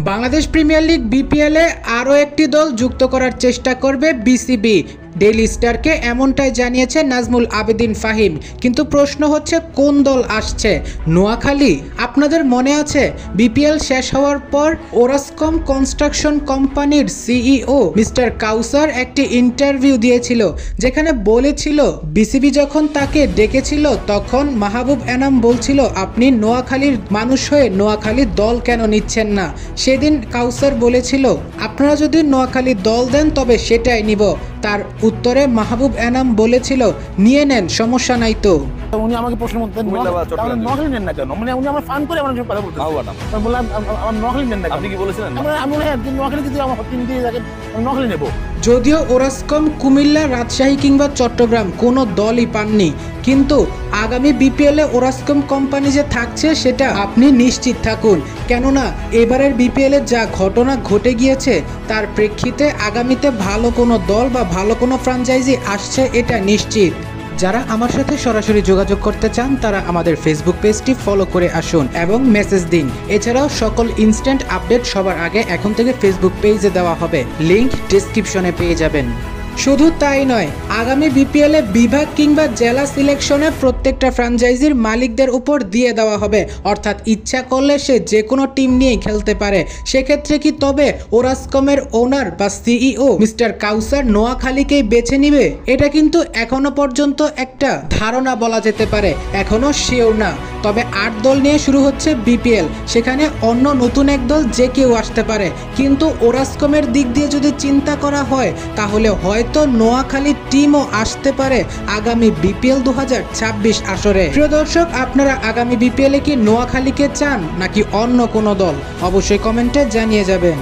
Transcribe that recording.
Bangladesh premier league বিপিএলে আরও একটি দল যুক্ত করার চেষ্টা করবে বিসিবি। ডেইলি স্টারকে এমনটাই জানিয়েছে নাজমুল আবেদিন ফাহিম। কিন্তু প্রশ্ন হচ্ছে কোন দল আসছে? নোয়াখালী? আপনাদের মনে আছে বিপিএল শেষ হওয়ার পর ওরাসকম কনস্ট্রাকশন কোম্পানির সিইও মিস্টার কাউসার একটি ইন্টারভিউ দিয়েছিল, যেখানে বলেছিল বিসিবি যখন তাকে ডেকেছিল তখন মাহবুব এনাম বলছিল আপনি নোয়াখালীর মানুষ হয়ে নোয়াখালীর দল কেন নিচ্ছেন না। সেদিন কাউসার বলেছিল আপনারা যদি নোয়াখালীর দল দেন তবে সেটাই নিব। তার উত্তরে মাহবুব এনাম বলেছিল নিয়ে নেন, সমস্যা নাই তো। উনি আমাকে প্রশ্ন করতেন নোয়াখালী নেন না কেন, মানে উনি আমার ফান করে আমার কথা বলতেন। বললাম আমার নোয়াখালী নেন না, আপনি কি বলেছিলেন? আমি বলে হ্যাঁ নোয়াখালী যদি আমার টিম দিয়ে থাকেন নোয়াখালী নেব। যদিও ওরাসকম কুমিল্লা, রাজশাহী কিংবা চট্টগ্রাম কোনো দলই পাননি, কিন্তু আগামী বিপিএলে ওরাসকম কোম্পানি যে থাকছে সেটা আপনি নিশ্চিত থাকুন। কেননা এবারের বিপিএলে যা ঘটনা ঘটে গিয়েছে তার প্রেক্ষিতে আগামীতে ভালো কোনো দল বা ভালো কোনো ফ্র্যাঞ্চাইজি আসছে এটা নিশ্চিত। যারা আমার সাথে সরাসরি যোগাযোগ করতে চান তারা আমাদের ফেসবুক পেজটি ফলো করে আসুন এবং মেসেজ দিন। এছাড়াও সকল ইনস্ট্যান্ট আপডেট সবার আগে এখন থেকে ফেসবুক পেজে দেওয়া হবে, লিংক ডেসক্রিপশনে পেয়ে যাবেন। শুধু তাই নয়, আগামী বিপিএলে বিভাগ কিংবা জেলা সিলেকশনে প্রত্যেকটা ফ্র্যাঞ্চাইজির মালিকদের উপর দিয়ে দেওয়া হবে, অর্থাৎ ইচ্ছা করলে সে যে কোনো টিম নিয়েই খেলতে পারে। সেক্ষেত্রে কি তবে ওরাসকমের ওনার বা সিইও মিস্টার কাউসার নোয়াখালীকেই বেছে নিবে? এটা কিন্তু এখনো পর্যন্ত একটা ধারণা বলা যেতে পারে, এখনো শিওর না। তবে 8 দল নিয়ে শুরু হচ্ছে বিপিএল, সেখানে অন্য নতুন এক দল যে কেউ আসতে পারে। কিন্তু ওরাসকমের দিক দিয়ে যদি চিন্তা করা হয় তাহলে হয়তো নোয়াখালী টিমও আসতে পারে আগামী বিপিএল 2026 আসরে। প্রিয় দর্শক, আপনারা আগামী বিপিএলে কি নোয়াখালীকে চান নাকি অন্য কোনো দল? অবশ্যই কমেন্টে জানিয়ে যাবেন।